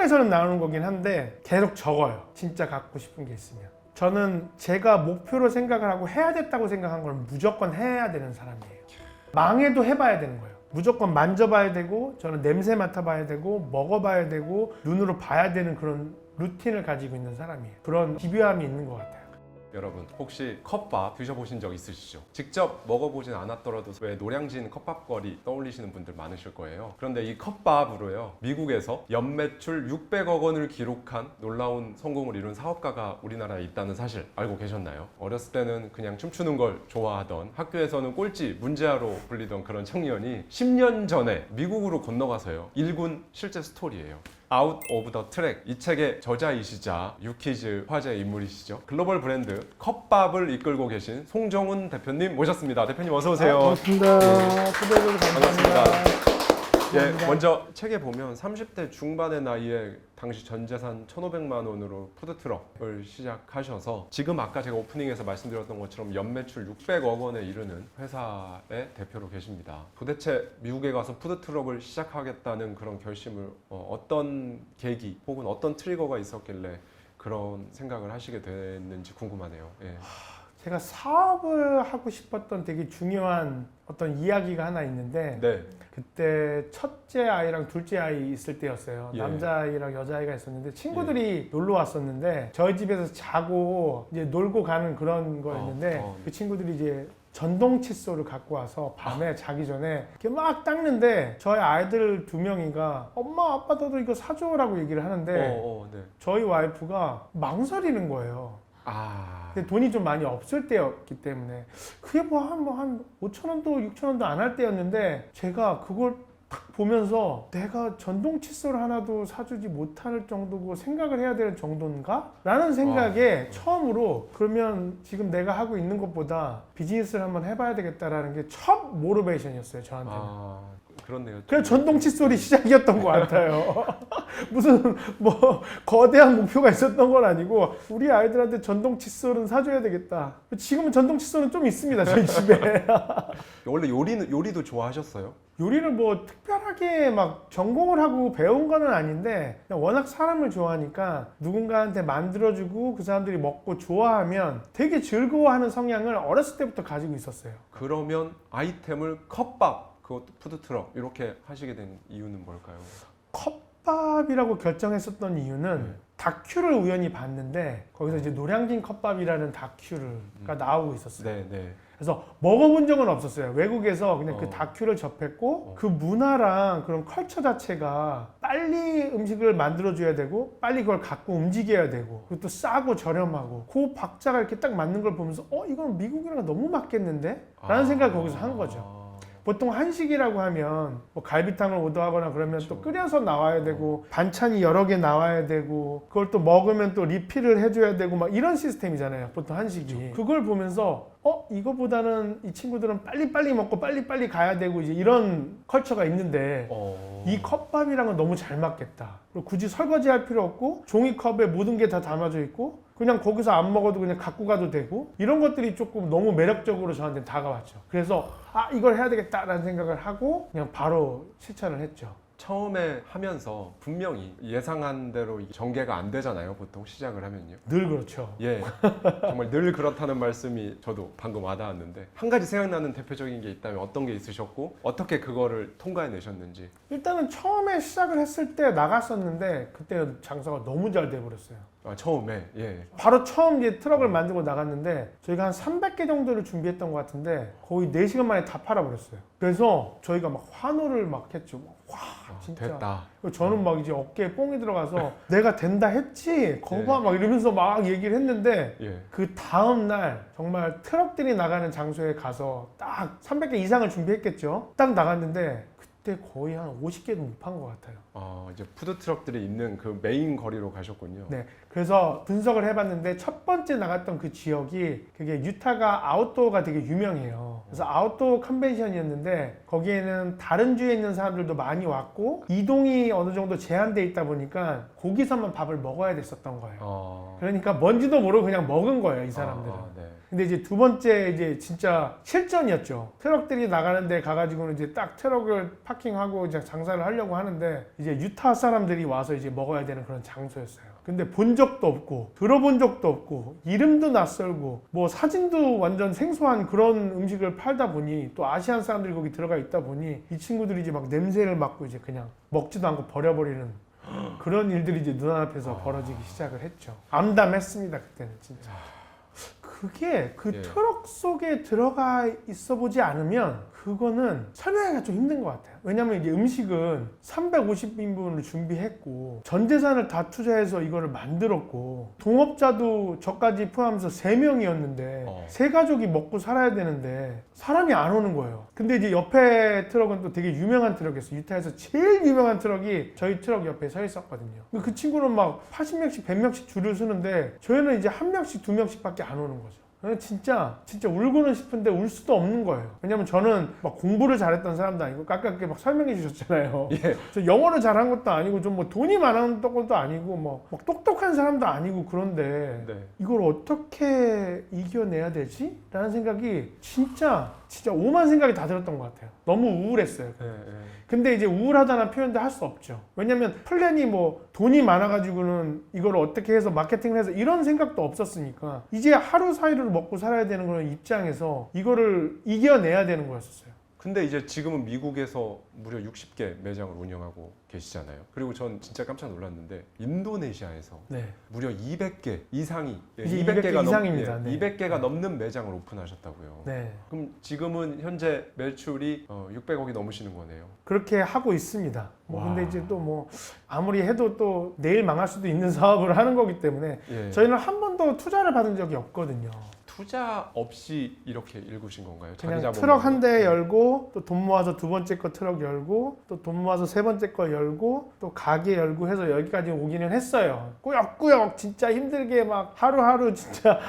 통장에서는 나오는 거긴 한데 계속 적어요. 진짜 갖고 싶은 게 있으면. 저는 제가 목표로 생각을 하고 해야 됐다고 생각한 걸 무조건 해야 되는 사람이에요. 망해도 해봐야 되는 거예요. 무조건 만져봐야 되고, 저는 냄새 맡아봐야 되고, 먹어봐야 되고, 눈으로 봐야 되는 그런 루틴을 가지고 있는 사람이에요. 그런 기묘함이 있는 것 같아요. 여러분 혹시 컵밥 드셔보신 적 있으시죠? 직접 먹어보진 않았더라도 왜 노량진 컵밥거리 떠올리시는 분들 많으실 거예요. 그런데 이 컵밥으로요, 미국에서 연매출 600억 원을 기록한 놀라운 성공을 이룬 사업가가 우리나라에 있다는 사실 알고 계셨나요? 어렸을 때는 그냥 춤추는 걸 좋아하던, 학교에서는 꼴찌 문제아로 불리던 그런 청년이 10년 전에 미국으로 건너가서요, 일군 실제 스토리예요. 아웃 오브 더 트랙, 이 책의 저자이시자 유키즈 화제 인물이시죠. 글로벌 브랜드 컵밥을 이끌고 계신 송정훈 대표님 모셨습니다. 대표님 어서 오세요. 고맙습니다. 초대해주셔서 감사합니다. 예, 먼저 책에 보면 30대 중반의 나이에 당시 전 재산 1,500만 원으로 푸드트럭을 시작하셔서 지금 아까 제가 오프닝에서 말씀드렸던 것처럼 연매출 600억 원에 이르는 회사의 대표로 계십니다. 도대체 미국에 가서 푸드트럭을 시작하겠다는 그런 결심을 어떤 계기 혹은 어떤 트리거가 있었길래 그런 생각을 하시게 됐는지 궁금하네요. 예. 제가 사업을 하고 싶었던 되게 중요한 어떤 이야기가 하나 있는데, 네. 그때 첫째 아이랑 둘째 아이 있을 때였어요. 예. 남자아이랑 여자아이가 있었는데 친구들이 놀러 왔었는데 저희 집에서 자고 이제 놀고 가는 그런 거였는데 그 친구들이 이제 전동 칫솔을 갖고 와서 밤에 자기 전에 이렇게 막 닦는데 저희 아이들 2명이가 엄마 아빠 너도 이거 사줘라고 얘기를 하는데 네. 저희 와이프가 망설이는 거예요. 아. 근데 돈이 좀 많이 없을 때였기 때문에 그게 한 5,000원도 6,000원도 안 할 때였는데 제가 그걸 딱 보면서 내가 전동 칫솔 하나도 사주지 못할 정도고 생각을 해야 될 정도인가? 라는 생각에 처음으로 그러면 지금 내가 하고 있는 것보다 비즈니스를 한번 해봐야 되겠다라는 게 첫 모티베이션이었어요, 저한테는. 그렇네요. 그래서 전동 칫솔이 시작이었던 것 같아요. 무슨 뭐 거대한 목표가 있었던 건 아니고 우리 아이들한테 전동 칫솔은 사줘야 되겠다. 지금은 전동 칫솔은 좀 있습니다, 저희 집에. 원래 요리도 좋아하셨어요? 요리를 뭐 특별하게 막 전공을 하고 배운 거는 아닌데 그냥 워낙 사람을 좋아하니까 누군가한테 만들어주고 그 사람들이 먹고 좋아하면 되게 즐거워하는 성향을 어렸을 때부터 가지고 있었어요. 그러면 아이템을 컵밥, 그것도 푸드트럭 이렇게 하시게 된 이유는 뭘까요? 컵밥이라고 결정했었던 이유는 다큐를 우연히 봤는데 거기서 이제 노량진 컵밥이라는 다큐가 나오고 있었어요. 네. 그래서 먹어본 적은 없었어요. 외국에서 그냥 그 다큐를 접했고 그 문화랑 그런 컬처 자체가 빨리 음식을 만들어줘야 되고 빨리 그걸 갖고 움직여야 되고 그리고 또 싸고 저렴하고 그 박자가 이렇게 딱 맞는 걸 보면서 이건 미국이랑 너무 맞겠는데? 라는 생각을 거기서 한 거죠. 보통 한식이라고 하면 뭐 갈비탕을 오더하거나 그러면 또 끓여서 나와야 되고 반찬이 여러 개 나와야 되고 그걸 또 먹으면 또 리필을 해줘야 되고 막 이런 시스템이잖아요, 보통 한식이. 그걸 보면서 이거보다는 이 친구들은 빨리빨리 먹고 빨리빨리 가야 되고 이제 이런 컬처가 있는데 이 컵밥이랑은 너무 잘 맞겠다. 그리고 굳이 설거지 할 필요 없고 종이컵에 모든 게 다 담아져 있고 그냥 거기서 안 먹어도 그냥 갖고 가도 되고 이런 것들이 조금 너무 매력적으로 저한테 다가왔죠. 그래서 이걸 해야 되겠다라는 생각을 하고 그냥 바로 실천을 했죠. 처음에 하면서 분명히 예상한 대로 전개가 안 되잖아요, 보통 시작을 하면요. 늘 그렇죠. 예, 정말 늘 그렇다는 말씀이 저도 방금 와닿았는데 한 가지 생각나는 대표적인 게 있다면 어떤 게 있으셨고 어떻게 그거를 통과해내셨는지. 일단은 처음에 시작을 했을 때 나갔었는데 그때는 장사가 너무 잘 돼버렸어요. 처음에? 예. 바로 처음 이제 트럭을 만들고 나갔는데 저희가 한 300개 정도를 준비했던 것 같은데 거의 4시간 만에 다 팔아버렸어요. 그래서 저희가 막 환호를 막 했죠. 와 진짜 됐다. 저는 막 이제 어깨에 뽕이 들어가서 내가 된다 했지 거봐 막 이러면서 막 얘기를 했는데 그 다음 날 정말 트럭들이 나가는 장소에 가서 딱 300개 이상을 준비했겠죠. 딱 나갔는데 그때 거의 한 50개도 못 판 것 같아요. 이제 푸드트럭들이 있는 그 메인 거리로 가셨군요. 네, 그래서 분석을 해봤는데 첫 번째 나갔던 그 지역이 그게 유타가 아웃도어가 되게 유명해요. 그래서 아웃도어 컨벤션이었는데 거기에는 다른 주에 있는 사람들도 많이 왔고 이동이 어느 정도 제한돼 있다 보니까 거기서만 밥을 먹어야 됐었던 거예요. 그러니까 뭔지도 모르고 그냥 먹은 거예요, 이 사람들은. 네. 근데 이제 두 번째 이제 진짜 실전이었죠. 트럭들이 나가는데 가가지고는 이제 딱 트럭을 파킹하고 이제 장사를 하려고 하는데 이제 유타 사람들이 와서 이제 먹어야 되는 그런 장소였어요. 근데 본 적도 없고 들어본 적도 없고 이름도 낯설고 뭐 사진도 완전 생소한 그런 음식을 팔다 보니 또 아시안 사람들이 거기 들어가 있다 보니 이 친구들이 이제 막 냄새를 맡고 이제 그냥 먹지도 않고 버려버리는 그런 일들이 이제 눈앞에서 벌어지기 시작을 했죠. 암담했습니다, 그때는 진짜. 그게 그 예. 트럭 속에 들어가 있어 보지 않으면 그거는 설명하기가 좀 힘든 것 같아요. 왜냐면 이게 음식은 350인분을 준비했고 전 재산을 다 투자해서 이거를 만들었고 동업자도 저까지 포함해서 3명이었는데 세 가족이 먹고 살아야 되는데 사람이 안 오는 거예요. 근데 이제 옆에 트럭은 또 되게 유명한 트럭이었어요. 유타에서 제일 유명한 트럭이 저희 트럭 옆에 서 있었거든요. 그 친구는 막 80명씩 100명씩 줄을 서는데 저희는 이제 1명씩 2명씩밖에 안 오는 거죠. 진짜 울고는 싶은데 울 수도 없는 거예요. 왜냐면 저는 막 공부를 잘했던 사람도 아니고 깎깎하게 막 설명해 주셨잖아요. 예. 저 영어를 잘한 것도 아니고 좀 뭐 돈이 많은 것도 아니고 뭐 막 똑똑한 사람도 아니고 그런데 네. 이걸 어떻게 이겨내야 되지? 라는 생각이 진짜 오만 생각이 다 들었던 것 같아요. 너무 우울했어요. 네. 근데 이제 우울하다는 표현도 할 수 없죠. 왜냐면 플랜이 뭐 돈이 많아가지고는 이걸 어떻게 해서 마케팅을 해서 이런 생각도 없었으니까 이제 하루 사이를 먹고 살아야 되는 그런 입장에서 이거를 이겨내야 되는 거였어요. 근데 이제 지금은 미국에서 무려 60개 매장을 운영하고 계시잖아요. 그리고 전 진짜 깜짝 놀랐는데 인도네시아에서 네. 무려 200개 이상이 이제 200개 이상입니다. 네. 200개가 넘는 매장을 오픈하셨다고요. 네. 그럼 지금은 현재 매출이 600억이 넘으시는 거네요. 그렇게 하고 있습니다. 뭐 와. 근데 이제 또 뭐 아무리 해도 또 내일 망할 수도 있는 사업을 하는 거기 때문에 예. 저희는 한 번도 투자를 받은 적이 없거든요. 투자 없이 이렇게 일구신 건가요? 그냥 자기 트럭 한 대 자본으로? 열고 또 돈 모아서 두 번째 거 트럭 열고 또 돈 모아서 세 번째 거 열고 또 가게 열고 해서 여기까지 오기는 했어요. 꾸역꾸역 진짜 힘들게 막 하루하루 진짜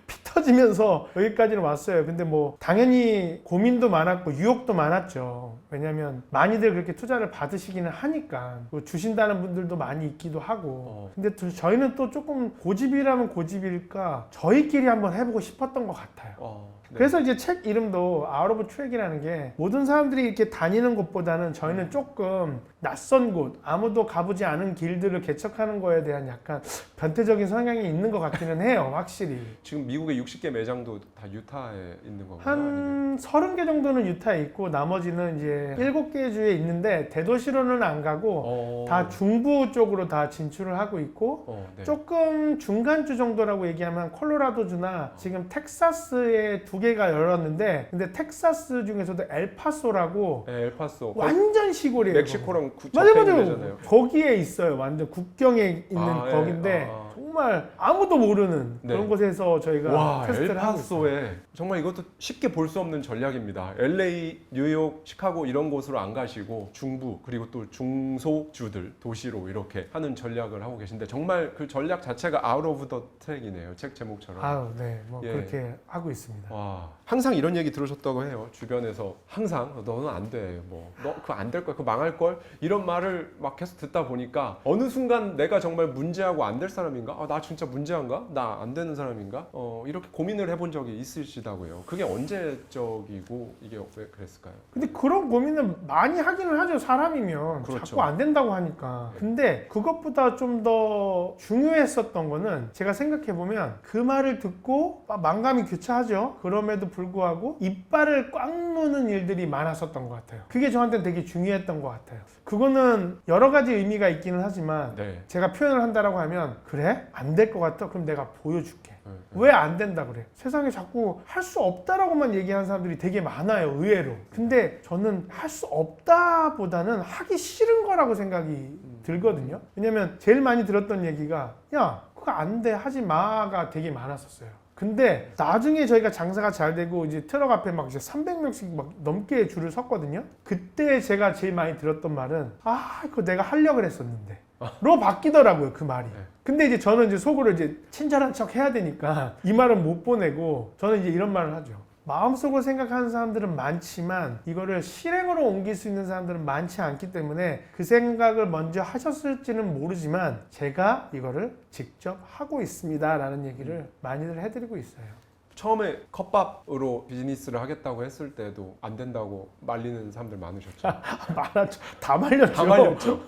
피 터지면서 여기까지는 왔어요. 근데 뭐 당연히 고민도 많았고 유혹도 많았죠. 왜냐면 많이들 그렇게 투자를 받으시기는 하니까 주신다는 분들도 많이 있기도 하고 근데 저희는 또 조금 고집이라면 고집일까 저희끼리 한번 해보고 싶었던 것 같아요. 네. 그래서 이제 책 이름도 Out of Track이라는 게 모든 사람들이 이렇게 다니는 곳보다는 저희는 조금 낯선 곳, 아무도 가보지 않은 길들을 개척하는 거에 대한 약간 변태적인 성향이 있는 것 같기는 해요, 확실히. 지금 미국의 60개 매장도 다 유타에 있는 건가요? 한 30개 정도는 유타에 있고 나머지는 이제 7개 주에 있는데 대도시로는 안 가고 다 중부 쪽으로 다 진출을 하고 있고 네. 조금 중간주 정도라고 얘기하면 콜로라도주나 지금 텍사스에 2개가 열었는데 근데 텍사스 중에서도 엘파소라고 네, 엘파소. 완전 시골이에요. 멕시코랑 맞아요, 접해 있는 맞아요. 데잖아요. 거기에 있어요. 완전 국경에 있는 아, 예. 거긴데 정말 아무도 모르는 네. 그런 곳에서 저희가 와, 테스트를 하고 있어요. 엘파소에 정말 이것도 쉽게 볼 수 없는 전략입니다. LA, 뉴욕, 시카고 이런 곳으로 안 가시고 중부 그리고 또 중소주들 도시로 이렇게 하는 전략을 하고 계신데 정말 그 전략 자체가 Out of the Track이네요. 책 제목처럼. 아유, 네, 뭐 예. 그렇게 하고 있습니다. 와, 항상 이런 얘기 들으셨다고 해요. 주변에서 항상 너는 안 돼, 뭐 너 그거 안 될 거야, 그거 망할 걸 이런 말을 막 계속 듣다 보니까 어느 순간 내가 정말 문제하고 안 될 사람인가? 아, 나 진짜 문제한가? 나 안 되는 사람인가? 이렇게 고민을 해본 적이 있으시다고요. 그게 언제적이고 이게 왜 그랬을까요? 근데 그런 고민을 많이 하기는 하죠. 사람이면 그렇죠. 자꾸 안 된다고 하니까. 근데 그것보다 좀 더 중요했었던 거는 제가 생각해 보면 그 말을 듣고 만감이 교차하죠. 그럼에도 불구하고 이빨을 꽉 무는 일들이 많았었던 것 같아요. 그게 저한테는 되게 중요했던 것 같아요. 그거는 여러 가지 의미가 있기는 하지만 네. 제가 표현을 한다라고 하면 그래? 안 될 것 같아? 그럼 내가 보여줄게. 네. 왜 안 된다 그래? 세상에 자꾸 할 수 없다라고만 얘기하는 사람들이 되게 많아요, 의외로. 근데 저는 할 수 없다보다는 하기 싫은 거라고 생각이 들거든요. 왜냐면 제일 많이 들었던 얘기가 야, 그거 안 돼, 하지 마가 되게 많았었어요. 근데 나중에 저희가 장사가 잘 되고 이제 트럭 앞에 막 이제 300명씩 막 넘게 줄을 섰거든요. 그때 제가 제일 많이 들었던 말은 아, 그거 내가 하려고 그랬었는데. 로 바뀌더라고요, 그 말이. 근데 이제 저는 이제 속으로 이제 친절한 척 해야 되니까 이 말은 못 보내고 저는 이제 이런 말을 하죠. 마음속으로 생각하는 사람들은 많지만 이거를 실행으로 옮길 수 있는 사람들은 많지 않기 때문에 그 생각을 먼저 하셨을지는 모르지만 제가 이거를 직접 하고 있습니다 라는 얘기를 많이들 해드리고 있어요. 처음에 컵밥으로 비즈니스를 하겠다고 했을 때도 안 된다고 말리는 사람들 많으셨죠? 말았죠. 다 말렸죠. 다 말렸죠.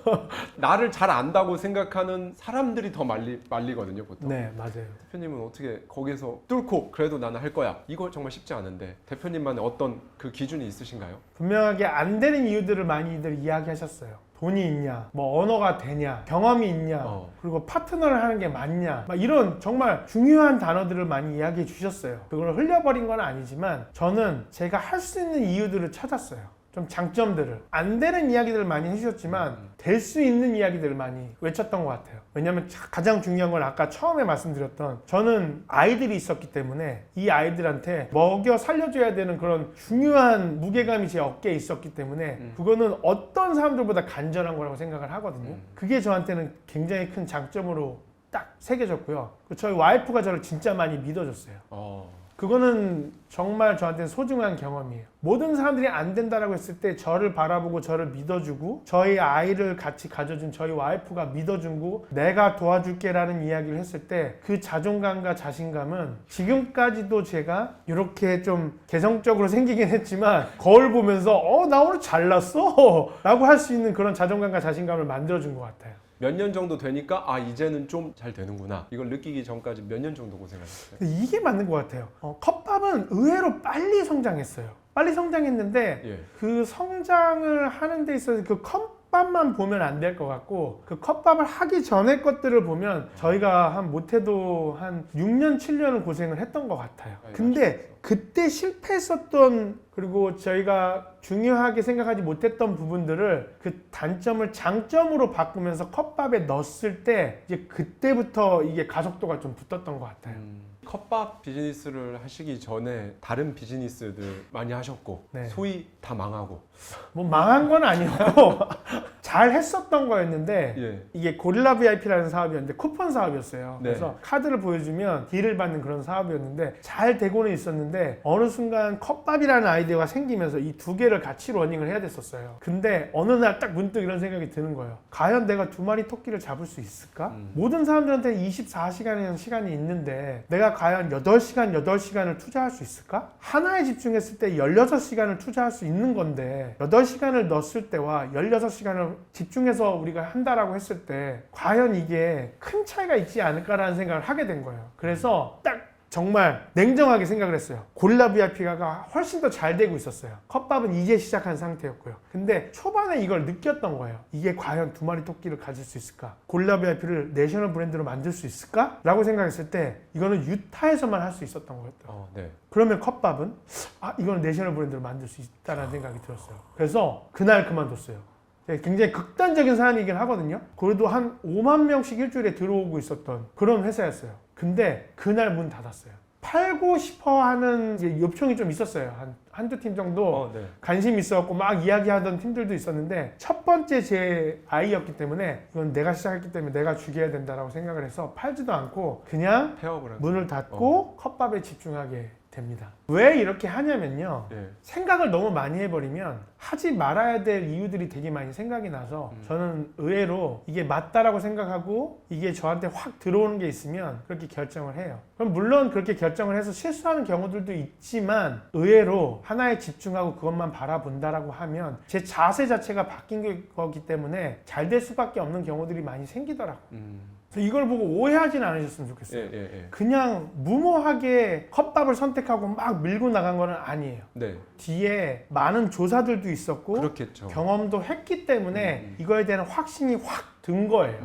나를 잘 안다고 생각하는 사람들이 더 말리거든요, 보통. 네, 맞아요. 대표님은 어떻게 거기서 뚫고 그래도 나는 할 거야. 이거 정말 쉽지 않은데 대표님만의 어떤 그 기준이 있으신가요? 분명하게 안 되는 이유들을 많이들 이야기하셨어요. 돈이 있냐, 뭐 언어가 되냐, 경험이 있냐, 그리고 파트너를 하는 게 맞냐, 막 이런 정말 중요한 단어들을 많이 이야기해 주셨어요. 그걸 흘려버린 건 아니지만 저는 제가 할 수 있는 이유들을 찾았어요. 좀 장점들을. 안 되는 이야기들을 많이 해주셨지만 될 수 있는 이야기들을 많이 외쳤던 것 같아요. 왜냐하면 가장 중요한 건 아까 처음에 말씀드렸던 저는 아이들이 있었기 때문에 이 아이들한테 먹여 살려줘야 되는 그런 중요한 무게감이 제 어깨에 있었기 때문에 그거는 어떤 사람들보다 간절한 거라고 생각을 하거든요. 그게 저한테는 굉장히 큰 장점으로 딱 새겨졌고요. 저희 와이프가 저를 진짜 많이 믿어줬어요. 그거는 정말 저한테는 소중한 경험이에요. 모든 사람들이 안 된다라고 했을 때 저를 바라보고 저를 믿어주고 저희 아이를 같이 가져준 저희 와이프가 믿어주고 내가 도와줄게 라는 이야기를 했을 때 그 자존감과 자신감은 지금까지도 제가 이렇게 좀 개성적으로 생기긴 했지만 거울 보면서 나 오늘 잘났어 라고 할 수 있는 그런 자존감과 자신감을 만들어준 것 같아요. 몇 년 정도 되니까 이제는 좀 잘 되는구나. 이걸 느끼기 전까지 몇 년 정도 고생하셨어요? 이게 맞는 것 같아요. 컵밥은 의외로 빨리 성장했어요. 빨리 성장했는데 그 성장을 하는 데 있어서 그 컵밥만 보면 안 될 것 같고 그 컵밥을 하기 전에 것들을 보면 저희가 못해도 한 6년, 7년을 고생을 했던 것 같아요. 근데 그때 실패했었던 그리고 저희가 중요하게 생각하지 못했던 부분들을 그 단점을 장점으로 바꾸면서 컵밥에 넣었을 때 이제 그때부터 이게 가속도가 좀 붙었던 것 같아요. 컵밥 비즈니스를 하시기 전에 다른 비즈니스들 많이 하셨고 소위 다 망하고 뭐 망한 건 아니었고 잘 했었던 거였는데 이게 고릴라 VIP라는 사업이었는데 쿠폰 사업이었어요. 그래서 카드를 보여주면 딜을 받는 그런 사업이었는데 잘 되고는 있었는데 어느 순간 컵밥이라는 아이디어가 생기면서 이 두 개를 같이 러닝을 해야 됐었어요. 근데 어느 날 딱 문득 이런 생각이 드는 거예요. 과연 내가 2마리 토끼를 잡을 수 있을까? 모든 사람들한테 24시간이라는 시간이 있는데 내가 과연 8시간을 투자할 수 있을까? 하나에 집중했을 때 16시간을 투자할 수 있는 건데 8시간을 넣었을 때와 16시간을 집중해서 우리가 한다라고 했을 때 과연 이게 큰 차이가 있지 않을까라는 생각을 하게 된 거예요. 그래서 딱 정말 냉정하게 생각을 했어요. 고릴라 VIP가 훨씬 더 잘 되고 있었어요. 컵밥은 이제 시작한 상태였고요. 근데 초반에 이걸 느꼈던 거예요. 이게 과연 2마리 토끼를 가질 수 있을까? 고릴라 VIP를 내셔널 브랜드로 만들 수 있을까? 라고 생각했을 때 이거는 유타에서만 할 수 있었던 거였다. 그러면 컵밥은 이거는 내셔널 브랜드로 만들 수 있다는 생각이 들었어요. 그래서 그날 그만뒀어요. 굉장히 극단적인 사람이긴 하거든요. 그래도 한 5만 명씩 일주일에 들어오고 있었던 그런 회사였어요. 근데 그날 문 닫았어요. 팔고 싶어 하는 요청이 좀 있었어요. 한두 팀 정도 관심이 있었고 막 이야기하던 팀들도 있었는데 첫 번째 제 아이였기 때문에 이건 내가 시작했기 때문에 내가 죽여야 된다라고 생각을 해서 팔지도 않고 그냥 문을 닫고 컵밥에 집중하게 됩니다. 왜 이렇게 하냐면요. 생각을 너무 많이 해버리면 하지 말아야 될 이유들이 되게 많이 생각이 나서 저는 의외로 이게 맞다라고 생각하고 이게 저한테 확 들어오는 게 있으면 그렇게 결정을 해요. 그럼 물론 그렇게 결정을 해서 실수하는 경우들도 있지만 의외로 하나에 집중하고 그것만 바라본다라고 하면 제 자세 자체가 바뀐 거기 때문에 잘 될 수밖에 없는 경우들이 많이 생기더라고요. 이걸 보고 오해하진 않으셨으면 좋겠어요. 그냥 무모하게 컵밥을 선택하고 막 밀고 나간 건 아니에요. 뒤에 많은 조사들도 있었고 그렇겠죠. 경험도 했기 때문에 이거에 대한 확신이 확 든 거예요.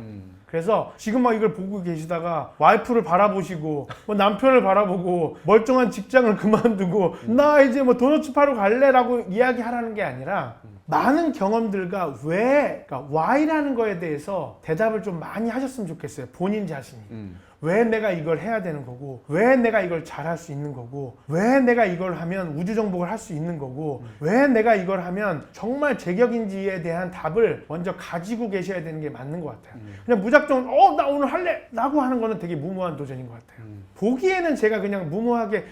그래서 지금 막 이걸 보고 계시다가 와이프를 바라보시고 뭐 남편을 바라보고 멀쩡한 직장을 그만두고 나 이제 뭐 도넛 파러 갈래라고 이야기하라는 게 아니라 많은 경험들과 그러니까 why라는 거에 대해서 대답을 좀 많이 하셨으면 좋겠어요. 본인 자신이. 왜 내가 이걸 해야 되는 거고, 왜 내가 이걸 잘할 수 있는 거고, 왜 내가 이걸 하면 우주 정복을 할 수 있는 거고, 왜 내가 이걸 하면 정말 제격인지에 대한 답을 먼저 가지고 계셔야 되는 게 맞는 것 같아요. 그냥 무작정 나 오늘 할래 라고 하는 거는 되게 무모한 도전인 것 같아요. 보기에는 제가 그냥 무모하게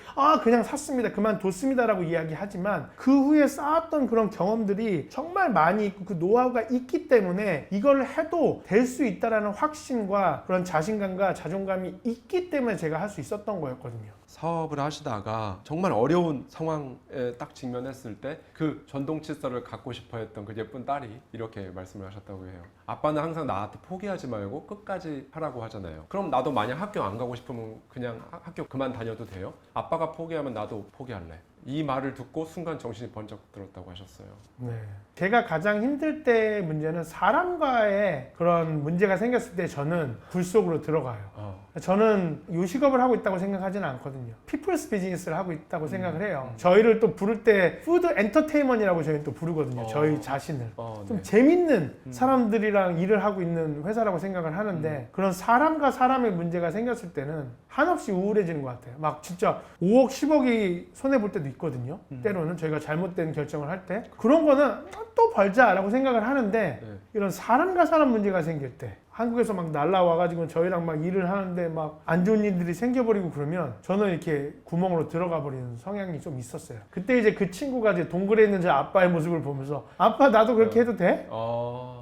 그냥 샀습니다, 그만뒀습니다 라고 이야기하지만 그 후에 쌓았던 그런 경험들이 정말 많이 있고 그 노하우가 있기 때문에 이걸 해도 될 수 있다라는 확신과 그런 자신감과 자존감이 있기 때문에 제가 할 수 있었던 거였거든요. 사업을 하시다가 정말 어려운 상황에 딱 직면했을 때 그 전동 칫솔을 갖고 싶어 했던 그 예쁜 딸이 이렇게 말씀을 하셨다고 해요. 아빠는 항상 나한테 포기하지 말고 끝까지 하라고 하잖아요. 그럼 나도 만약 학교 안 가고 싶으면 그냥 학교 그만 다녀도 돼요? 아빠가 포기하면 나도 포기할래. 이 말을 듣고 순간 정신이 번쩍 들었다고 하셨어요. 네. 제가 가장 힘들 때의 문제는 사람과의 그런 문제가 생겼을 때 저는 굴 속으로 들어가요. 저는 요식업을 하고 있다고 생각하지는 않거든요. 피플스 비즈니스를 하고 있다고 생각을 해요. 저희를 또 부를 때 푸드 엔터테인먼트라고 저희는 또 부르거든요. 저희 자신을. 좀 네. 재밌는 사람들이랑 일을 하고 있는 회사라고 생각을 하는데 그런 사람과 사람의 문제가 생겼을 때는 한없이 우울해지는 것 같아요. 막 진짜 5억, 10억이 손해볼 때도 있거든요. 때로는 저희가 잘못된 결정을 할 때. 그런 거는 또 벌자라고 생각을 하는데 이런 사람과 사람 문제가 생길 때 한국에서 막 날라와가지고 저희랑 막 일을 하는데 막 안 좋은 일들이 생겨버리고 그러면 저는 이렇게 구멍으로 들어가 버리는 성향이 좀 있었어요. 그때 이제 그 친구가 이제 동굴에 있는 제 아빠의 모습을 보면서 아빠 나도 그렇게 해도 돼?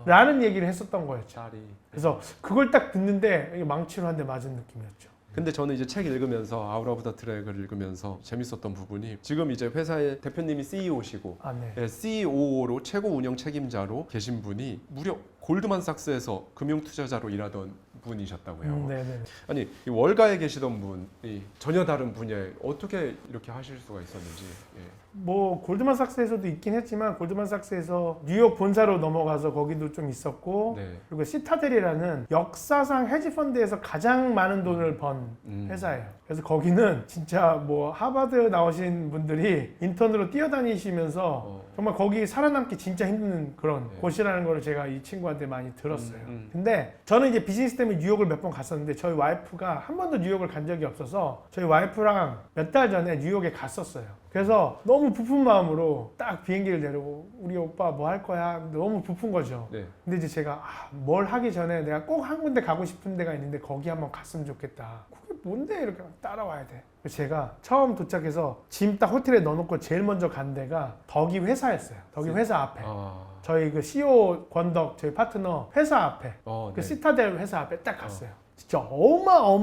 라는 얘기를 했었던 거였죠. 딸이. 그래서 그걸 딱 듣는데 이게 망치로 한 대 맞은 느낌이었죠. 근데 저는 이제 책 읽으면서 아웃 오브 더 트랙을 읽으면서 재밌었던 부분이 지금 이제 회사의 대표님이 CEO시고 네. CEO로 최고 운영 책임자로 계신 분이 무려 골드만삭스에서 금융투자자로 일하던 분이셨다고요. 네네. 아니 이 월가에 계시던 분이 전혀 다른 분야에 어떻게 이렇게 하실 수가 있었는지. 뭐 골드만삭스에서도 있긴 했지만 골드만삭스에서 뉴욕 본사로 넘어가서 거기도 좀 있었고 네. 그리고 시타델이라는 역사상 헤지펀드에서 가장 많은 돈을 번 회사예요. 그래서 거기는 진짜 뭐 하버드 나오신 분들이 인턴으로 뛰어다니시면서 정말 거기 살아남기 진짜 힘든 그런 곳이라는 걸 제가 이 친구한테 많이 들었어요. 근데 저는 이제 비즈니스 때문에 뉴욕을 몇 번 갔었는데 저희 와이프가 한 번도 뉴욕을 간 적이 없어서 저희 와이프랑 몇 달 전에 뉴욕에 갔었어요. 그래서 너무 부푼 마음으로 딱 비행기를 내리고 우리 오빠 뭐 할 거야? 너무 부푼 거죠. 네. 근데 이제 제가 뭘 하기 전에 내가 꼭 한 군데 가고 싶은 데가 있는데 거기 한번 갔으면 좋겠다. 그게 뭔데 이렇게 따라와야 돼. 그래서 제가 처음 도착해서 짐 딱 호텔에 넣어놓고 제일 먼저 간 데가 덕이 회사였어요. 덕이 회사 앞에. 저희 그 CEO 권덕 저희 파트너 회사 앞에 그 네. 시타델 회사 앞에 딱 갔어요. 진짜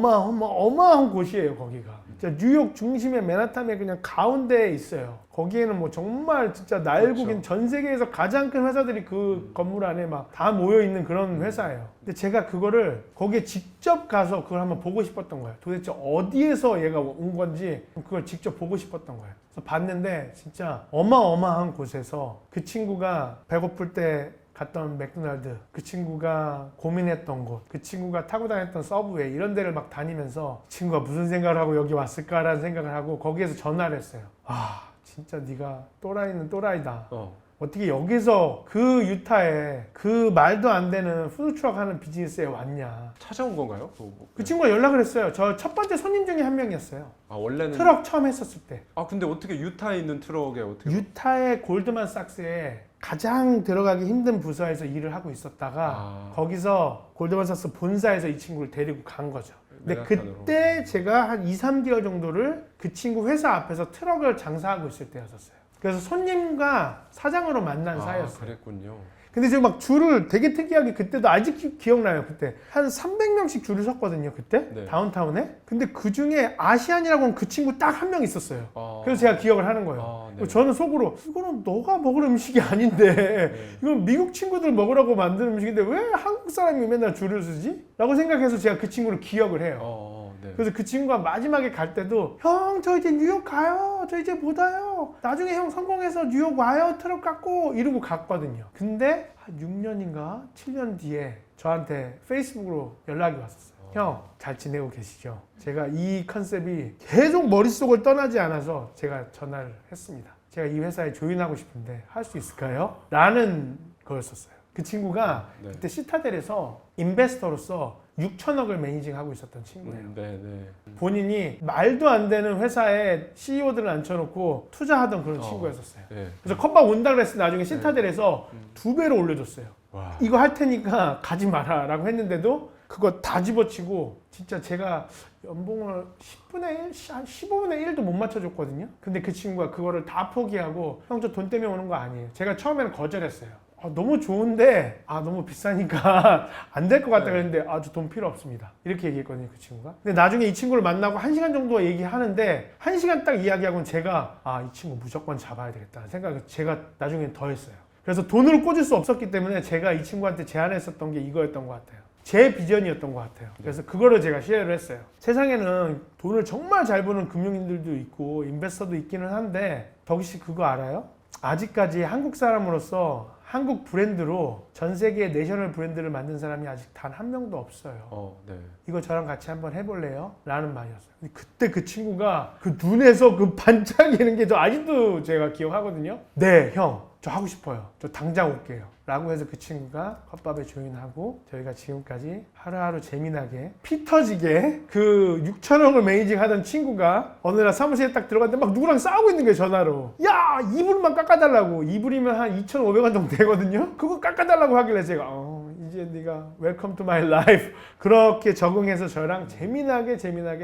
어마어마한 곳이에요 거기가. 진짜 뉴욕 중심의 맨하탄의 그냥 가운데에 있어요. 거기에는 뭐 정말 진짜 날고 긴 전 세계에서 가장 큰 회사들이 그 건물 안에 막 다 모여 있는 그런 회사예요. 근데 제가 그거를 거기에 직접 가서 그걸 한번 보고 싶었던 거예요. 도대체 어디에서 얘가 온 건지 그걸 직접 보고 싶었던 거예요. 그래서 봤는데 진짜 어마어마한 곳에서 그 친구가 배고플 때 갔던 맥도날드, 그 친구가 고민했던 곳, 그 친구가 타고 다녔던 서브웨이 이런 데를 막 다니면서 친구가 무슨 생각을 하고 여기 왔을까라는 생각을 하고 거기에서 전화를 했어요. 진짜 네가 또라이는 또라이다. 어떻게 여기서 그 유타에 그 말도 안 되는 푸드트럭 하는 비즈니스에 왔냐. 찾아온 건가요? 그 친구가 연락을 했어요. 저 첫 번째 손님 중에 한 명이었어요. 원래는 트럭 처음 했었을 때. 근데 어떻게 유타에 있는 트럭에 어떻게? 유타의 골드만삭스에 가장 들어가기 힘든 부서에서 일을 하고 있었다가 거기서 골드만삭스 본사에서 이 친구를 데리고 간 거죠. 근데 맨하탄으로. 그때 제가 한 2, 3개월 정도를 그 친구 회사 앞에서 트럭을 장사하고 있을 때였었어요. 그래서 손님과 사장으로 만난 사이였어요. 그랬군요. 근데 제가 막 줄을 되게 특이하게 그때도 아직 기억나요. 그때 한 300명씩 줄을 섰거든요. 그때 네. 다운타운에. 근데 그 중에 아시안이라고 하는 그 친구 딱 한 명 있었어요. 그래서 제가 기억을 하는 거예요. 네. 저는 속으로 이거는 너가 먹을 음식이 아닌데 이건 미국 친구들 먹으라고 만든 음식인데 왜 한국 사람이 맨날 줄을 서지? 라고 생각해서 제가 그 친구를 기억을 해요. 네. 그래서 그 친구가 마지막에 갈 때도 형 저 이제 뉴욕 가요. 저 이제 못 와요. 나중에 형 성공해서 뉴욕 와요. 트럭 갖고 이러고 갔거든요. 근데 한 6년인가 7년 뒤에 저한테 페이스북으로 연락이 왔었어요. 형 잘 지내고 계시죠? 제가 이 컨셉이 계속 머릿속을 떠나지 않아서 제가 전화를 했습니다. 제가 이 회사에 조인하고 싶은데 할 수 있을까요? 라는 거였었어요. 그 친구가 그때 시타델에서 인베스터로서 6천억을 매니징하고 있었던 친구예요. 네네. 본인이 말도 안 되는 회사에 CEO들을 앉혀놓고 투자하던 그런 친구였었어요. 네. 그래서 컵밥 온다 그랬을 때 나중에 신타델에서 2배로 올려줬어요. 와. 이거 할 테니까 가지 마라 라고 했는데도 그거 다 집어치고 진짜 제가 연봉을 10분의 1, 한 15분의 1도 못 맞춰줬거든요. 근데 그 친구가 그거를 다 포기하고 형 저 돈 때문에 오는 거 아니에요. 제가 처음에는 거절했어요. 너무 좋은데 너무 비싸니까 안 될 것 같다 그랬는데 저 돈 필요 없습니다. 이렇게 얘기했거든요, 그 친구가. 근데 나중에 이 친구를 만나고 1시간 정도 얘기하는데 1시간 딱 이야기하고는 제가 이 친구 무조건 잡아야 되겠다는 생각을 제가 나중에 더 했어요. 그래서 돈을 꽂을 수 없었기 때문에 제가 이 친구한테 제안했었던 게 이거였던 것 같아요. 제 비전이었던 것 같아요. 그래서 그거를 제가 쉐어를 했어요. 세상에는 돈을 정말 잘 버는 금융인들도 있고 인베스터도 있기는 한데 덕희 씨 그거 알아요? 아직까지 한국 사람으로서 한국 브랜드로 전 세계의 내셔널 브랜드를 만든 사람이 아직 단 한 명도 없어요. 네. 이거 저랑 같이 한번 해볼래요? 라는 말이었어요. 근데 그때 그 친구가 그 눈에서 그 반짝이는 게 저 아직도 제가 기억하거든요. 네, 형. 저 하고 싶어요. 저 당장 올게요. 라고 해서 그 친구가 컵밥에 조인하고 저희가 지금까지 하루하루 재미나게 피 터지게 그 6천억을 매니징 하던 친구가 어느 날 사무실에 딱 들어갔는데 막 누구랑 싸우고 있는 거예요, 전화로. 야, 이불만 깎아달라고. 이불이면 한 2,500원 정도 되거든요. 그거 깎아달라고 하길래 제가 이제 네가 웰컴 투 마이 라이프 그렇게 적응해서 저랑 재미나게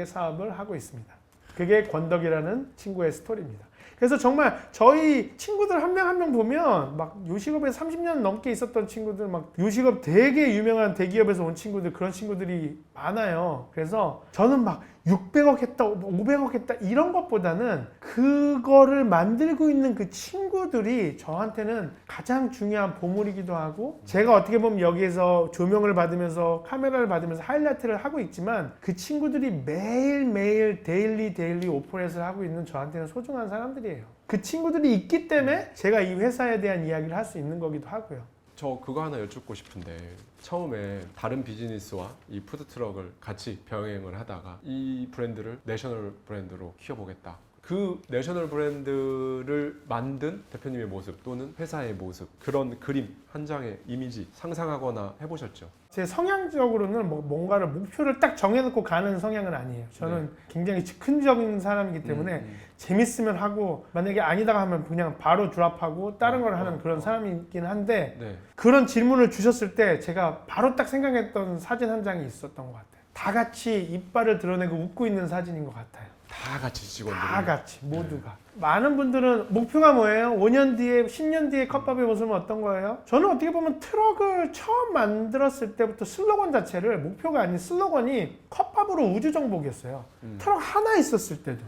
사업을 하고 있습니다. 그게 권덕이라는 친구의 스토리입니다. 그래서 정말 저희 친구들 한 명 한 명 보면 막 요식업에 30년 넘게 있었던 친구들, 막 요식업 되게 유명한 대기업에서 온 친구들, 그런 친구들이 많아요. 그래서 저는 막 600억 했다, 500억 했다 이런 것보다는 그거를 만들고 있는 그 친구들이 저한테는 가장 중요한 보물이기도 하고, 제가 어떻게 보면 여기에서 조명을 받으면서 카메라를 받으면서 하이라이트를 하고 있지만 그 친구들이 매일매일 데일리 오퍼레이트를 하고 있는 저한테는 소중한 사람들이에요. 그 친구들이 있기 때문에 제가 이 회사에 대한 이야기를 할 수 있는 거기도 하고요. 저 그거 하나 여쭙고 싶은데, 처음에 다른 비즈니스와 이 푸드트럭을 같이 병행을 하다가 이 브랜드를 내셔널 브랜드로 키워보겠다. 그 내셔널 브랜드를 만든 대표님의 모습 또는 회사의 모습, 그런 그림 한 장의 이미지 상상하거나 해보셨죠? 제 성향적으로는 뭔가를 목표를 딱 정해놓고 가는 성향은 아니에요. 저는 굉장히 즉흥적인 사람이기 때문에 재밌으면 하고, 만약에 아니다가 하면 그냥 바로 드랍하고 다른 걸 하는 그런 사람이긴 한데, 그런 질문을 주셨을 때 제가 바로 딱 생각했던 사진 한 장이 있었던 것 같아요. 다 같이 이빨을 드러내고 웃고 있는 사진인 것 같아요. 다 같이 직원들. 다 같이 모두가. 많은 분들은 목표가 뭐예요? 5년 뒤에 10년 뒤에 컵밥의 모습은 어떤 거예요? 저는 어떻게 보면 트럭을 처음 만들었을 때부터 슬로건 자체를, 목표가 아닌 슬로건이 컵밥으로 우주정복이었어요. 트럭 하나 있었을 때도.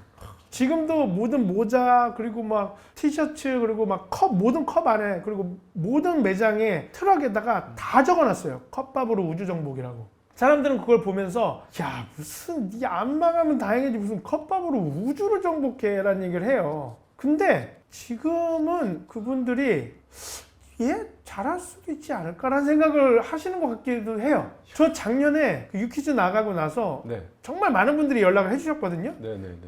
지금도 모든 모자, 그리고 막 티셔츠, 그리고 막 컵, 모든 컵 안에, 그리고 모든 매장에 트럭에다가 다 적어놨어요. 컵밥으로 우주정복이라고. 사람들은 그걸 보면서 야, 무슨 네 안 망하면 다행이지 무슨 컵밥으로 우주를 정복해 라는 얘기를 해요. 근데 지금은 그분들이 잘할 수도 있지 않을까라는 생각을 하시는 것 같기도 해요. 저 작년에 그 유퀴즈 나가고 나서 정말 많은 분들이 연락을 해주셨거든요.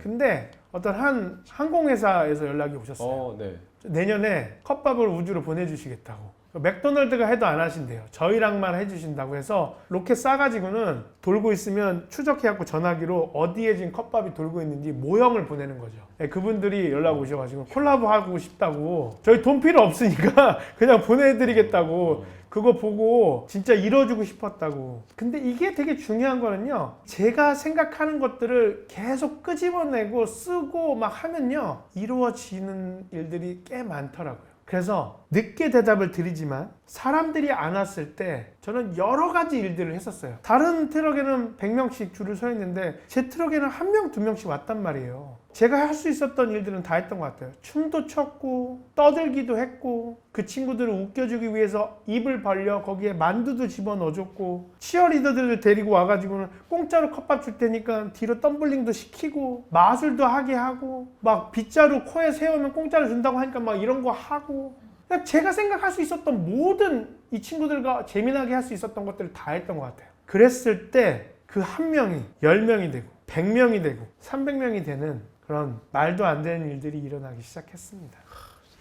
근데 어떤 한 항공회사에서 연락이 오셨어요. 내년에 컵밥을 우주로 보내주시겠다고. 맥도날드가 해도 안 하신대요. 저희랑만 해주신다고 해서 로켓 쏴가지고는 돌고 있으면 추적해갖고 전화기로 어디에 지금 컵밥이 돌고 있는지 모형을 보내는 거죠. 그분들이 연락 오셔가지고 콜라보 하고 싶다고, 저희 돈 필요 없으니까 그냥 보내드리겠다고, 그거 보고 진짜 이뤄주고 싶었다고. 근데 이게 되게 중요한 거는요, 제가 생각하는 것들을 계속 끄집어내고 쓰고 막 하면요 이루어지는 일들이 꽤 많더라고요. 그래서 늦게 대답을 드리지만 사람들이 안 왔을 때 저는 여러 가지 일들을 했었어요. 다른 트럭에는 100명씩 줄을 서 있는데 제 트럭에는 1명, 2명씩 왔단 말이에요. 제가 할 수 있었던 일들은 다 했던 것 같아요. 춤도 췄고 떠들기도 했고, 그 친구들을 웃겨주기 위해서 입을 벌려 거기에 만두도 집어넣어줬고, 치어리더들을 데리고 와가지고는 공짜로 컵밥 줄 테니까 뒤로 덤블링도 시키고, 마술도 하게 하고, 막 빗자루 코에 세우면 공짜로 준다고 하니까 막 이런 거 하고, 제가 생각할 수 있었던 모든, 이 친구들과 재미나게 할 수 있었던 것들을 다 했던 것 같아요. 그랬을 때 그 한 명이 10명이 되고 100명이 되고 300명이 되는 그런 말도 안 되는 일들이 일어나기 시작했습니다.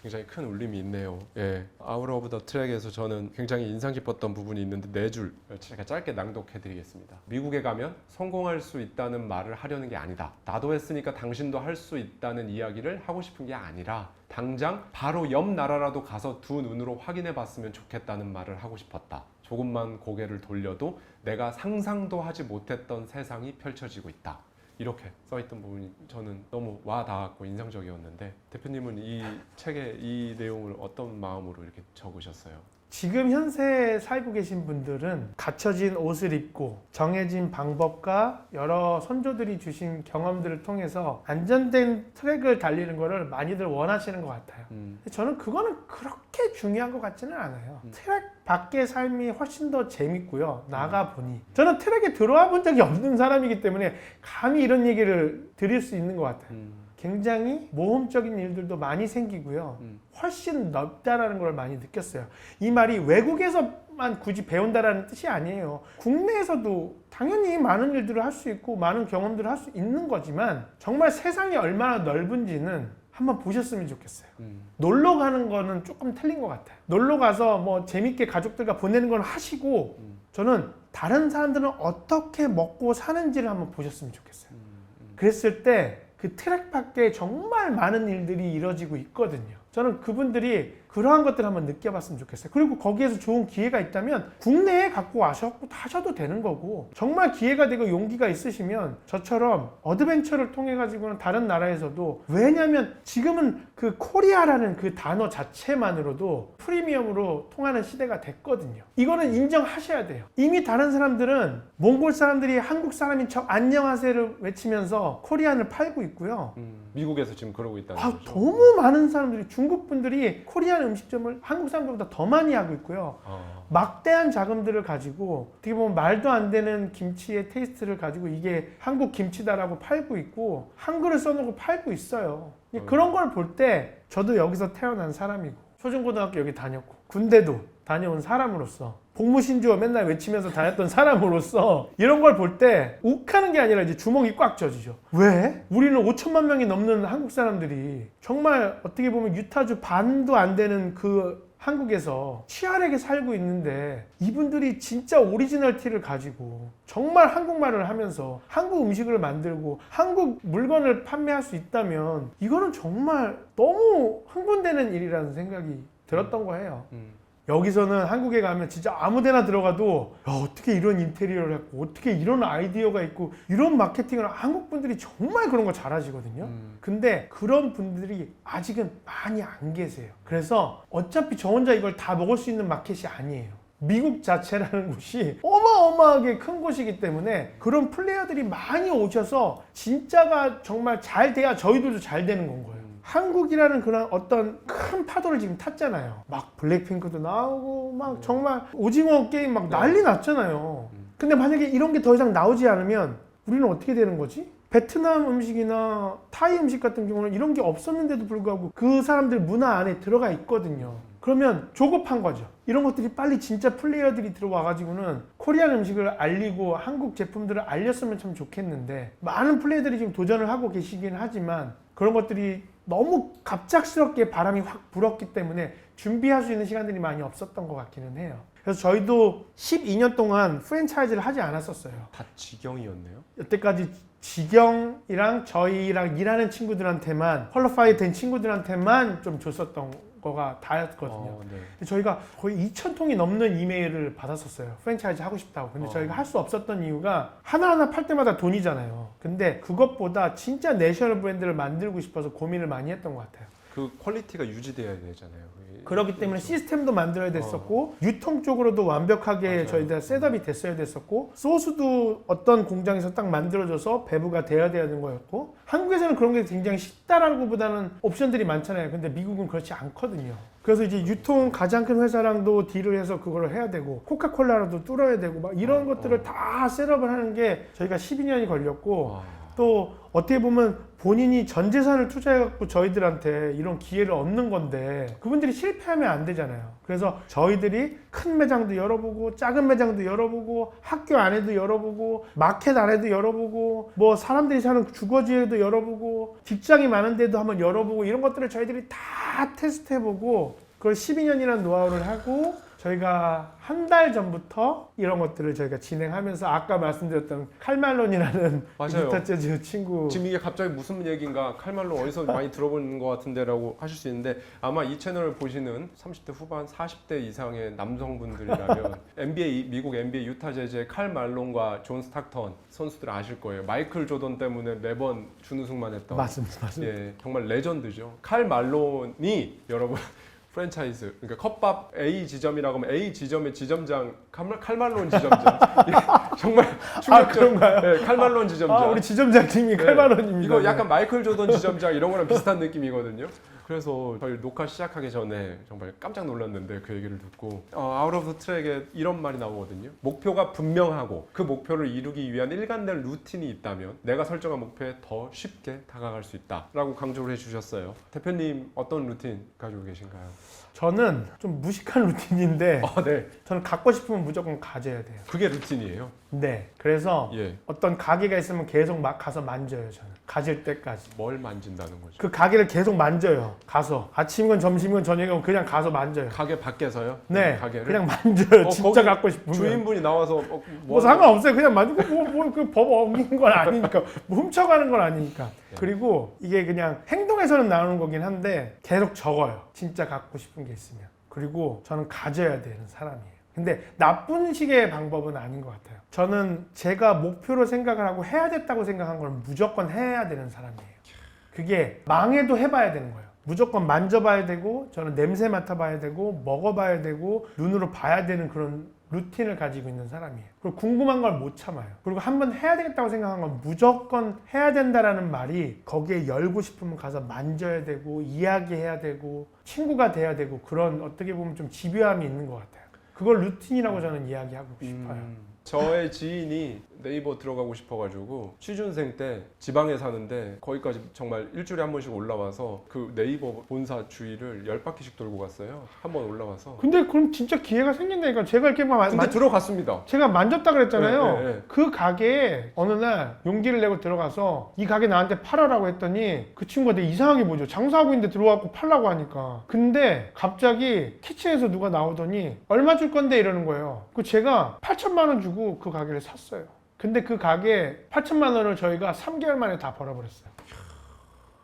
굉장히 큰 울림이 있네요. 예, 아웃 오브 더 트랙에서 저는 굉장히 인상 깊었던 부분이 있는데 4줄 제가 짧게 낭독해드리겠습니다. 미국에 가면 성공할 수 있다는 말을 하려는 게 아니다. 나도 했으니까 당신도 할 수 있다는 이야기를 하고 싶은 게 아니라 당장 바로 옆 나라라도 가서 두 눈으로 확인해 봤으면 좋겠다는 말을 하고 싶었다. 조금만 고개를 돌려도 내가 상상도 하지 못했던 세상이 펼쳐지고 있다. 이렇게 써있던 부분이 저는 너무 와닿았고 인상적이었는데, 대표님은 이 책의 이 내용을 어떤 마음으로 이렇게 적으셨어요? 지금 현세 살고 계신 분들은 갖춰진 옷을 입고 정해진 방법과 여러 선조들이 주신 경험들을 통해서 안전된 트랙을 달리는 거를 많이들 원하시는 것 같아요. 저는 그거는 그렇게 중요한 것 같지는 않아요. 트랙 밖의 삶이 훨씬 더 재밌고요. 나가보니 저는 트랙에 들어와 본 적이 없는 사람이기 때문에 감히 이런 얘기를 드릴 수 있는 것 같아요. 굉장히 모험적인 일들도 많이 생기고요. 훨씬 넓다라는 걸 많이 느꼈어요. 이 말이 외국에서만 굳이 배운다라는 뜻이 아니에요. 국내에서도 당연히 많은 일들을 할 수 있고 많은 경험들을 할 수 있는 거지만 정말 세상이 얼마나 넓은지는 한번 보셨으면 좋겠어요. 놀러 가는 거는 조금 틀린 것 같아요. 놀러 가서 뭐 재밌게 가족들과 보내는 건 하시고 저는 다른 사람들은 어떻게 먹고 사는지를 한번 보셨으면 좋겠어요. 그랬을 때 그 트랙 밖에 정말 많은 일들이 이루어지고 있거든요. 저는 그분들이 그러한 것들을 한번 느껴봤으면 좋겠어요. 그리고 거기에서 좋은 기회가 있다면 국내에 갖고 와셔도 하셔도 되는 거고, 정말 기회가 되고 용기가 있으시면 저처럼 어드벤처를 통해 가지고는 다른 나라에서도, 왜냐하면 지금은 그 코리아라는 그 단어 자체만으로도 프리미엄으로 통하는 시대가 됐거든요. 이거는 인정하셔야 돼요. 이미 다른 사람들은 몽골 사람들이 한국 사람인 척 안녕하세요를 외치면서 코리안을 팔고 있고요. 미국에서 지금 그러고 있다는 거죠. 너무 많은 사람들이, 중국 분들이 코리안 음식점을 한국 사람들보다 더 많이 하고 있고요. 막대한 자금들을 가지고 어떻게 보면 말도 안 되는 김치의 테이스트를 가지고 이게 한국 김치다라고 팔고 있고 한글을 써놓고 팔고 있어요. 그런 걸 볼 때 저도 여기서 태어난 사람이고 초중고등학교 여기 다녔고 군대도 다녀온 사람으로서 복무신주어 맨날 외치면서 다녔던 사람으로서 이런 걸 볼 때 욱하는 게 아니라 이제 주먹이 꽉 젖이죠. 왜? 우리는 5천만 명이 넘는 한국 사람들이 정말 어떻게 보면 유타주 반도 안 되는 그 한국에서 치열하게 살고 있는데 이분들이 진짜 오리지널티를 가지고 정말 한국말을 하면서 한국 음식을 만들고 한국 물건을 판매할 수 있다면 이거는 정말 너무 흥분되는 일이라는 생각이 들었던 거예요. 여기서는 한국에 가면 진짜 아무 데나 들어가도 어떻게 이런 인테리어를 했고 어떻게 이런 아이디어가 있고 이런 마케팅을 한국 분들이 정말 그런 거 잘하시거든요. 근데 그런 분들이 아직은 많이 안 계세요. 그래서 어차피 저 혼자 이걸 다 먹을 수 있는 마켓이 아니에요. 미국 자체라는 곳이 어마어마하게 큰 곳이기 때문에 그런 플레이어들이 많이 오셔서 진짜가 정말 잘 돼야 저희들도 잘 되는 건 거예요. 한국이라는 그런 어떤 큰 파도를 지금 탔잖아요. 막 블랙핑크도 나오고 막 정말 오징어 게임 막 난리 났잖아요. 근데 만약에 이런 게 더 이상 나오지 않으면 우리는 어떻게 되는 거지? 베트남 음식이나 타이 음식 같은 경우는 이런 게 없었는데도 불구하고 그 사람들 문화 안에 들어가 있거든요. 그러면 조급한 거죠. 이런 것들이 빨리 진짜 플레이어들이 들어와가지고는 코리안 음식을 알리고 한국 제품들을 알렸으면 참 좋겠는데 많은 플레이어들이 지금 도전을 하고 계시긴 하지만 그런 것들이 너무 갑작스럽게 바람이 확 불었기 때문에 준비할 수 있는 시간들이 많이 없었던 것 같기는 해요. 그래서 저희도 12년 동안 프랜차이즈를 하지 않았었어요. 다 지경이었네요. 여태까지 지경이랑 저희랑 일하는 친구들한테만, 퀄리파이 된 친구들한테만 좀 줬었던 거가 다였거든요. 네. 저희가 거의 2,000통이 넘는 이메일을 받았었어요. 프랜차이즈 하고 싶다고. 근데 저희가 할 수 없었던 이유가 하나하나 팔 때마다 돈이잖아요. 근데 그것보다 진짜 내셔널 브랜드를 만들고 싶어서 고민을 많이 했던 것 같아요. 그 퀄리티가 유지돼야 되잖아요. 그렇기 때문에 시스템도 만들어야 됐었고 유통 쪽으로도 완벽하게 맞아요. 저희들 셋업이 됐어야 됐었고 소스도 어떤 공장에서 딱 만들어져서 배부가 돼야 되는 거였고 한국에서는 그런 게 굉장히 쉽다라는 것보다는 옵션들이 많잖아요. 근데 미국은 그렇지 않거든요. 그래서 이제 유통 가장 큰 회사랑도 딜을 해서 그걸 해야 되고 코카콜라라도 뚫어야 되고 막 이런 것들을 다 셋업을 하는 게 저희가 12년이 걸렸고 또 어떻게 보면 본인이 전 재산을 투자해갖고 저희들한테 이런 기회를 얻는 건데 그분들이 실패하면 안 되잖아요. 그래서 저희들이 큰 매장도 열어보고 작은 매장도 열어보고 학교 안에도 열어보고 마켓 안에도 열어보고 뭐 사람들이 사는 주거지에도 열어보고 직장이 많은 데도 한번 열어보고 이런 것들을 저희들이 다 테스트해보고 그걸 12년이라는 노하우를 하고 저희가 한 달 전부터 이런 것들을 저희가 진행하면서 아까 말씀드렸던 칼말론이라는 맞아요. 기타 재즈 친구 지금 이게 갑자기 무슨 얘기인가 칼말로 어디서 많이 들어본 것 같은데라고 하실 수 있는데 아마 이 채널을 보시는 30대 후반 40대 이상의 남성분들이라면 NBA 미국 NBA 유타 재즈의 칼 말론과 존 스타크턴 선수들 아실 거예요. 마이클 조던 때문에 매번 준우승만 했던 맞습니다. 예, 정말 레전드죠. 칼 말론이 여러분 프랜차이즈 그러니까 컵밥 A 지점이라고 하면 A 지점의 지점장 칼말론 지점장 정말 충격적. 그런가요? 네, 칼말론 지점장. 우리 지점장님이 칼말론입니다. 이거 약간 마이클 조던 지점장 이런 거랑 비슷한 느낌이거든요. 그래서 저희 녹화 시작하기 전에 정말 깜짝 놀랐는데 그 얘기를 듣고 아웃 오브 트랙에 이런 말이 나오거든요. 목표가 분명하고 그 목표를 이루기 위한 일관된 루틴이 있다면 내가 설정한 목표에 더 쉽게 다가갈 수 있다라고 강조를 해주셨어요. 대표님 어떤 루틴 가지고 계신가요? 저는 좀 무식한 루틴인데 네. 저는 갖고 싶으면 무조건 가져야 돼요. 그게 루틴이에요. 네. 그래서 예. 어떤 가게가 있으면 계속 막 가서 만져요. 저는 가질 때까지. 뭘 만진다는 거죠? 그 가게를 계속 만져요. 가서 아침이건 점심이건 저녁이건 그냥 가서 만져요. 가게 밖에서요? 네. 가게를? 그냥 만져요. 진짜 거기 갖고 싶으면. 주인분이 나와서 뭐 상관없어요. 그냥 만지고 그 법 어긴 건 아니니까 뭐 훔쳐가는 건 아니니까. 그리고 이게 그냥 행동에서는 나오는 거긴 한데 계속 적어요. 진짜 갖고 싶은 게 있으면. 그리고 저는 가져야 되는 사람이에요. 근데 나쁜 식의 방법은 아닌 것 같아요. 저는 제가 목표로 생각을 하고 해야 됐다고 생각한 걸 무조건 해야 되는 사람이에요. 그게 망해도 해봐야 되는 거예요. 무조건 만져봐야 되고 저는 냄새 맡아봐야 되고 먹어봐야 되고 눈으로 봐야 되는 그런 루틴을 가지고 있는 사람이에요. 그리고 궁금한 걸 못 참아요. 그리고 한번 해야 되겠다고 생각한 건 무조건 해야 된다라는 말이 거기에 열고 싶으면 가서 만져야 되고 이야기해야 되고 친구가 돼야 되고 그런 어떻게 보면 좀 집요함이 있는 것 같아요. 그걸 루틴이라고 저는 이야기하고 싶어요. 저의 지인이 네이버 들어가고 싶어가지고 취준생 때 지방에 사는데 거기까지 정말 일주일에 한 번씩 올라와서 그 네이버 본사 주위를 10바퀴씩 돌고 갔어요. 한 번 올라와서. 근데 그럼 진짜 기회가 생긴다니까. 제가 이렇게 근데 들어갔습니다. 제가 만졌다 그랬잖아요. 네. 그 가게에 어느 날 용기를 내고 들어가서 이 가게 나한테 팔아라고 했더니 그 친구가 되게 이상하게 보죠. 장사하고 있는데 들어와서 팔라고 하니까. 근데 갑자기 키친에서 누가 나오더니 얼마 줄 건데 이러는 거예요. 그 제가 8천만 원 주고 그 가게를 샀어요. 근데 그 가게 8천만 원을 저희가 3개월 만에 다 벌어버렸어요.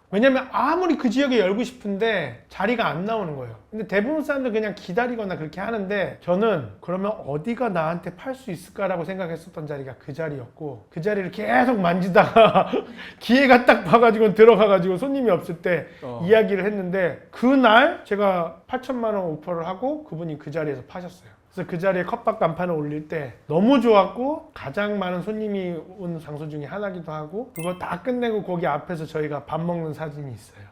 왜냐면 아무리 그 지역에 열고 싶은데 자리가 안 나오는 거예요. 근데 대부분 사람들 그냥 기다리거나 그렇게 하는데 저는 그러면 어디가 나한테 팔 수 있을까라고 생각했었던 자리가 그 자리였고 그 자리를 계속 만지다가 기회가 딱 봐가지고 들어가가지고 손님이 없을 때 이야기를 했는데 그날 제가 8천만 원 오퍼를 하고 그분이 그 자리에서 파셨어요. 그래서 그 자리에 컵밥 간판을 올릴 때 너무 좋았고 가장 많은 손님이 온 장소 중에 하나기도 하고 그거 다 끝내고 거기 앞에서 저희가 밥 먹는 사진이 있어요.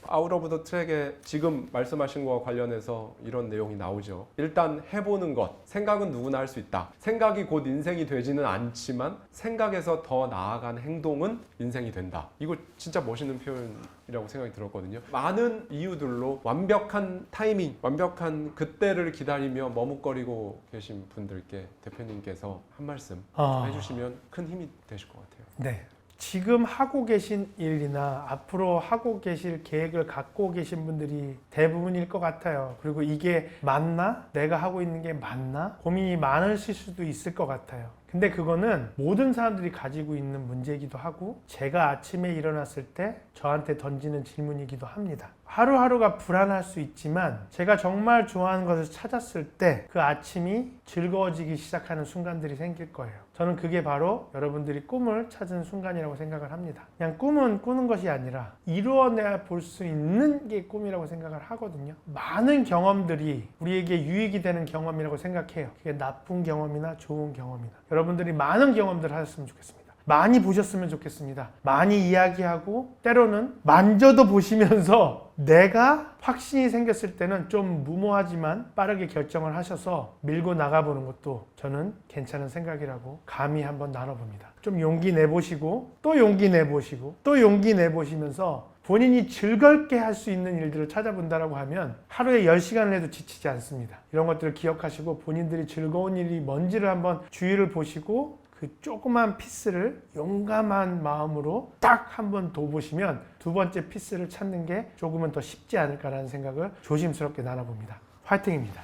아웃 오브 더 트랙에 지금 말씀하신 거와 관련해서 이런 내용이 나오죠. 일단 해보는 것. 생각은 누구나 할 수 있다. 생각이 곧 인생이 되지는 않지만 생각에서 더 나아간 행동은 인생이 된다. 이거 진짜 멋있는 표현이라고 생각이 들었거든요. 많은 이유들로 완벽한 타이밍, 완벽한 그때를 기다리며 머뭇거리고 계신 분들께 대표님께서 한 말씀 해주시면 큰 힘이 되실 것 같아요. 네. 지금 하고 계신 일이나 앞으로 하고 계실 계획을 갖고 계신 분들이 대부분일 것 같아요. 그리고 이게 맞나? 내가 하고 있는 게 맞나? 고민이 많으실 수도 있을 것 같아요. 근데 그거는 모든 사람들이 가지고 있는 문제이기도 하고 제가 아침에 일어났을 때 저한테 던지는 질문이기도 합니다. 하루하루가 불안할 수 있지만 제가 정말 좋아하는 것을 찾았을 때 그 아침이 즐거워지기 시작하는 순간들이 생길 거예요. 저는 그게 바로 여러분들이 꿈을 찾은 순간이라고 생각을 합니다. 그냥 꿈은 꾸는 것이 아니라 이루어내야 볼 수 있는 게 꿈이라고 생각을 하거든요. 많은 경험들이 우리에게 유익이 되는 경험이라고 생각해요. 그게 나쁜 경험이나 좋은 경험이나 여러분들이 많은 경험들을 하셨으면 좋겠습니다. 많이 보셨으면 좋겠습니다. 많이 이야기하고 때로는 만져도 보시면서 내가 확신이 생겼을 때는 좀 무모하지만 빠르게 결정을 하셔서 밀고 나가보는 것도 저는 괜찮은 생각이라고 감히 한번 나눠봅니다. 좀 용기 내보시고 또 용기 내보시고 또 용기 내보시면서 본인이 즐겁게 할 수 있는 일들을 찾아본다라고 하면 하루에 10시간을 해도 지치지 않습니다. 이런 것들을 기억하시고 본인들이 즐거운 일이 뭔지를 한번 주위를 보시고 그 조그만 피스를 용감한 마음으로 딱 한번 둬보시면 두 번째 피스를 찾는 게 조금은 더 쉽지 않을까라는 생각을 조심스럽게 나눠봅니다. 화이팅입니다.